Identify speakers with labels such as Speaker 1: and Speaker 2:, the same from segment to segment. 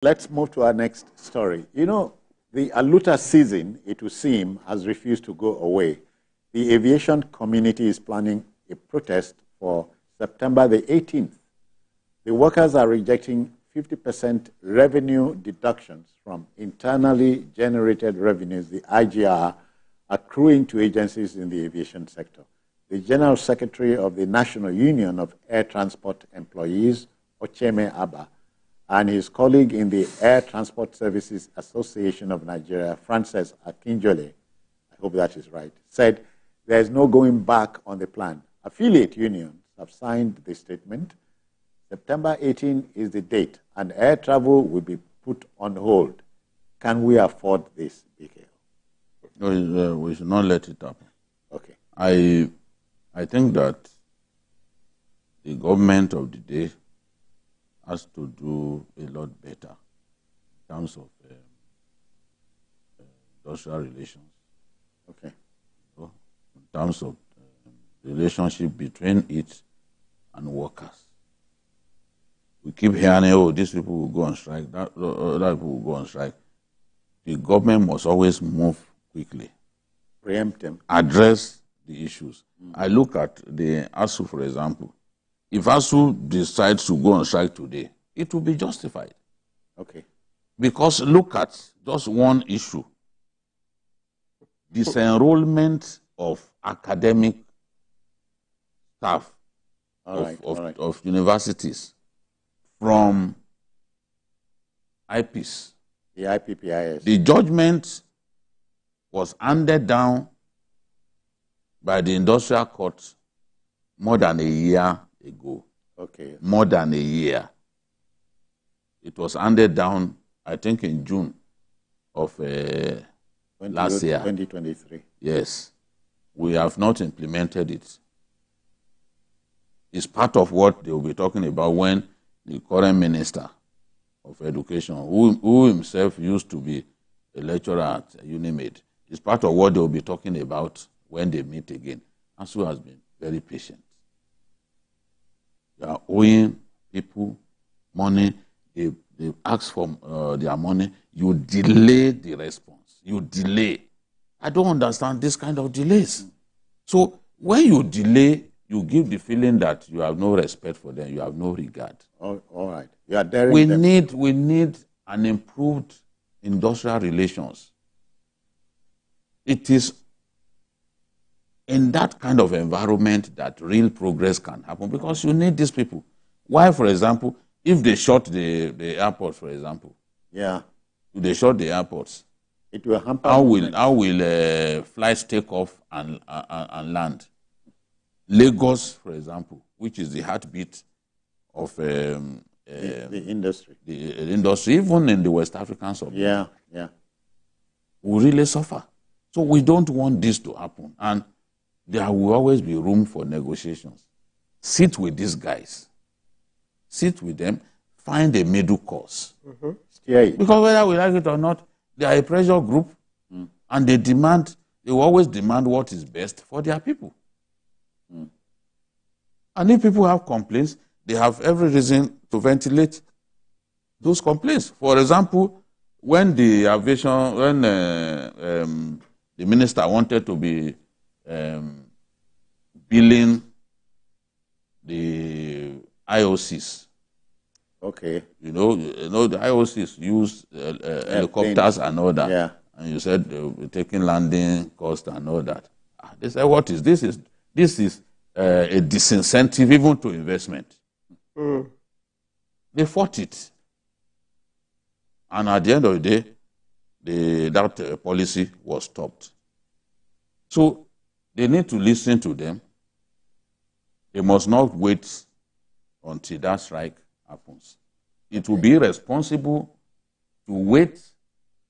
Speaker 1: Let's move to our next story. You know, the Aluta season, it would seem, has refused to go away. The aviation community is planning a protest for September the 18th. The workers are rejecting 50% revenue deductions from internally generated revenues, the IGR, accruing to agencies in the aviation sector. The General Secretary of the National Union of Air Transport Employees, Ocheme Abba, and his colleague in the Air Transport Services Association of Nigeria, Frances Akinjole, I hope that is right, said there is no going back on the plan. Affiliate unions have signed the statement. September 18 is the date, and air travel will be put on hold. Can we afford this, BK?
Speaker 2: No, we should not let it happen.
Speaker 1: Okay.
Speaker 2: I think that the government of the day has to do a lot better in terms of industrial relations.
Speaker 1: Okay.
Speaker 2: So, in terms of relationship between it and workers. We keep hearing, oh, these people will go on strike, that other people will go on strike. The government must always move quickly.
Speaker 1: Preempt them.
Speaker 2: Address the issues. I look at the ASU, for example. If ASU decides to go on strike today, it will be justified.
Speaker 1: Okay.
Speaker 2: Because look at just one issue. Disenrollment of academic staff of universities from IPs.
Speaker 1: The IPPIS.
Speaker 2: The judgment was handed down by the industrial court more than a year ago.
Speaker 1: Okay.
Speaker 2: More than a year. It was handed down, I think, in June of last year.
Speaker 1: 2023.
Speaker 2: Yes. We have not implemented it. It's part of what they will be talking about when the current minister of education, who himself used to be a lecturer at UNIMED, is part of what they will be talking about when they meet again. ASU has been very patient. They are owing people money. They ask for their money. You delay the response. You delay. I don't understand this kind of delays. So when you delay, you give the feeling that you have no respect for them. You have no regard.
Speaker 1: All right. You are daring
Speaker 2: we
Speaker 1: them.
Speaker 2: need an improved industrial relations. It is in that kind of environment that real progress can happen because you need these people. Why, for example, if they shut the airports, for example,
Speaker 1: yeah,
Speaker 2: if they shut the airports,
Speaker 1: it will hamper.
Speaker 2: How will flights take off and land? Lagos, for example, which is the heartbeat of
Speaker 1: the industry,
Speaker 2: the industry, even in the West African sub-region, will really suffer. So we don't want this to happen, and there will always be room for negotiations. Sit with these guys, sit with them, find a middle course. Because whether we like it or not, they are a pressure group, and they will always demand what is best for their people. And if people have complaints, they have every reason to ventilate those complaints. For example, when the minister wanted to be billing the IOCs.
Speaker 1: Okay.
Speaker 2: You know the IOCs use helicopters and all that.
Speaker 1: Yeah.
Speaker 2: And you said they will be taking landing cost and all that. They said, what is this? This is a disincentive even to investment. They fought it. And at the end of the day, that policy was stopped. So they need to listen to them. They must not wait until that strike happens. It will be irresponsible to wait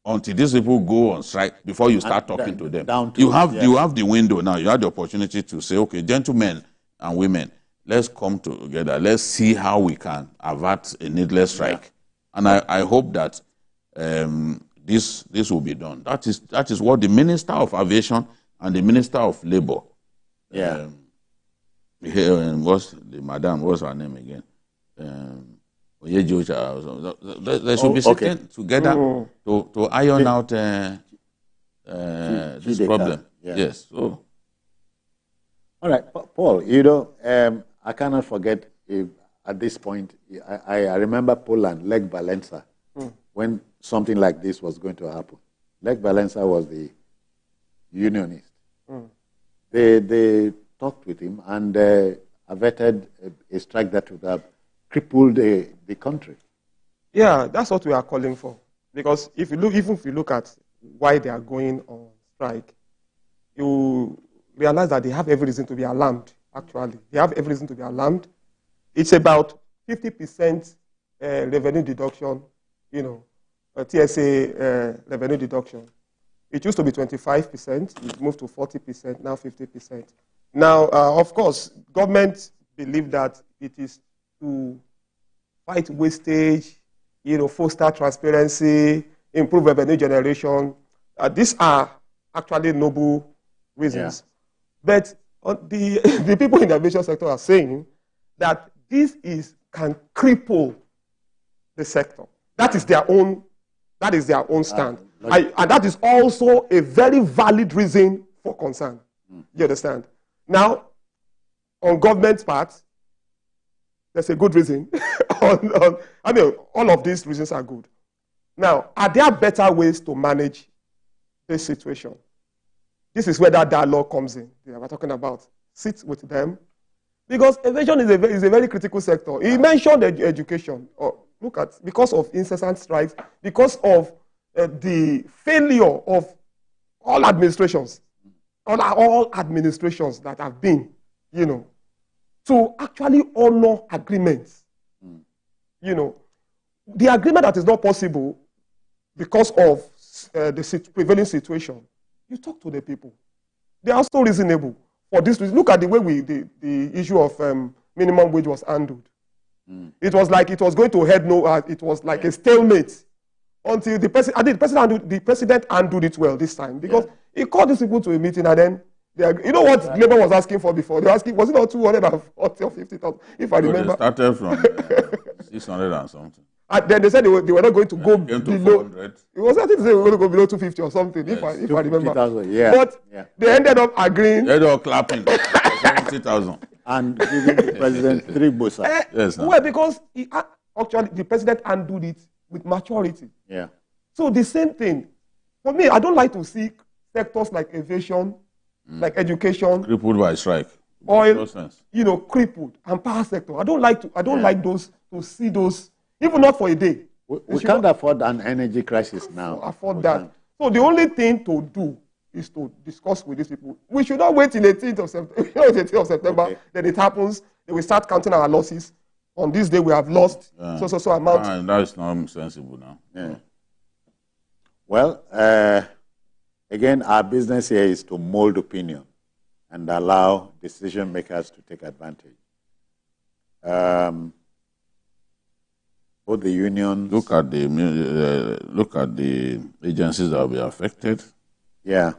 Speaker 2: until these people go on strike before you start talking to them. You have the window now. You have the opportunity to say, okay, gentlemen and women, let's come together. Let's see how we can avert a needless strike. And I hope that this will be done. That is what the Minister of Aviation and the Minister of Labour. What's her name again? They should be sitting together to iron out this problem.
Speaker 1: Yeah.
Speaker 2: Yes. So.
Speaker 1: All right, Paul, I cannot forget at this point, I remember Poland, Lech Walesa, when something like this was going to happen. Lech Walesa was the unionist. They talked with him and averted a strike that would have crippled the country.
Speaker 3: Yeah, that's what we are calling for. Because even if you look at why they are going on strike, you realize that they have every reason to be alarmed, actually. They have every reason to be alarmed. It's about 50% revenue deduction, TSA revenue deduction. It used to be 25%, it moved to 40%, now 50%. Now, of course, government believe that it is to fight wastage, foster transparency, improve revenue generation. These are actually noble reasons. Yeah. But the people in the aviation sector are saying that this can cripple the sector. That is their own stand. And that is also a very valid reason for concern. You understand? Now, on government's part, there's a good reason. All of these reasons are good. Now, are there better ways to manage this situation? This is where that dialogue comes in. We're talking about sit with them. Because aviation is a very critical sector. He mentioned education. Look at, because of incessant strikes, because of the failure of all administrations, all administrations that have been, to actually honor agreements. The agreement that is not possible because of the prevailing situation, you talk to the people. They are also reasonable for this reason. Look at the way the issue of minimum wage was handled. It was like it was going to head nowhere. It was like a stalemate until the president handled it well this time, because he called these people to a meeting and then you know what Labour was asking for before? They were asking, was it not 240 or 50,000? If I remember.
Speaker 2: They started from 600 and something.
Speaker 3: And then they said they were not going to go below.
Speaker 2: To
Speaker 3: it was, I think they were going to go below 250 or something, if I remember.
Speaker 1: Yeah.
Speaker 3: But they ended up agreeing.
Speaker 2: They ended up clapping. 70,000.
Speaker 1: And giving the president 3 bosa.
Speaker 2: Yes.
Speaker 3: Well, because actually the president handled it with maturity.
Speaker 1: Yeah.
Speaker 3: So the same thing. For me, I don't like to see sectors like aviation, like education,
Speaker 2: crippled by strike,
Speaker 3: oil, crippled, and power sector. I don't like those, to see those, even not for a day.
Speaker 1: We can't afford an energy crisis now.
Speaker 3: Afford that. So the only thing to do is to discuss with these people. We should not wait till 18th of September. Then it happens. Then we start counting our losses. On this day we have lost so amount.
Speaker 2: And that is not sensible now.
Speaker 1: Yeah. Well, again, our business here is to mold opinion and allow decision makers to take advantage. Both the unions.
Speaker 2: Look at the agencies that will be affected.
Speaker 1: Yeah.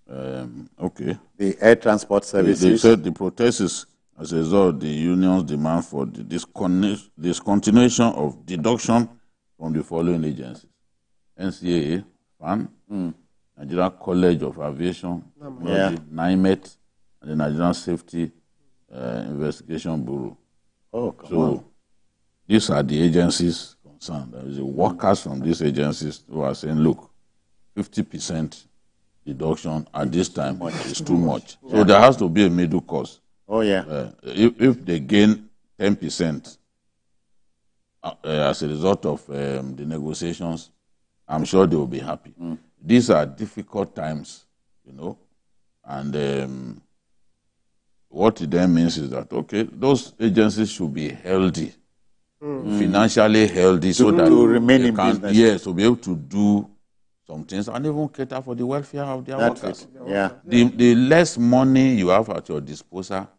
Speaker 2: Okay.
Speaker 1: The air transport services.
Speaker 2: They said the protest is as a result of the union's demand for the discontinuation of deduction from the following agencies: NCAA, FAN, Nigeria College of Aviation, NIMET, and the Nigerian Safety Investigation Bureau.
Speaker 1: Oh, come on.
Speaker 2: These are the agencies concerned. There is the workers from these agencies who are saying, look, 50% deduction at this time is too much. Yeah. So there has to be a middle course.
Speaker 1: Oh, yeah.
Speaker 2: If they gain 10% as a result of the negotiations, I'm sure they will be happy. These are difficult times, and what it then means is that, okay, those agencies should be healthy, financially healthy, so that
Speaker 1: to remain in business.
Speaker 2: Yes, to be able to do some things and even cater for the welfare of their workers.
Speaker 1: Yeah.
Speaker 2: The less money you have at your disposal,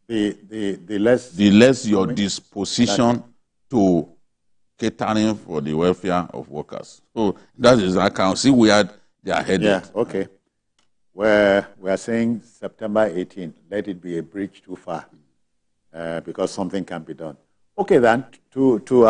Speaker 1: the less
Speaker 2: your disposition to catering for the welfare of workers. So that is, I can see where they are headed.
Speaker 1: Yeah, okay. Where we are saying September 18th, let it be a bridge too far, because something can be done. Okay, then, to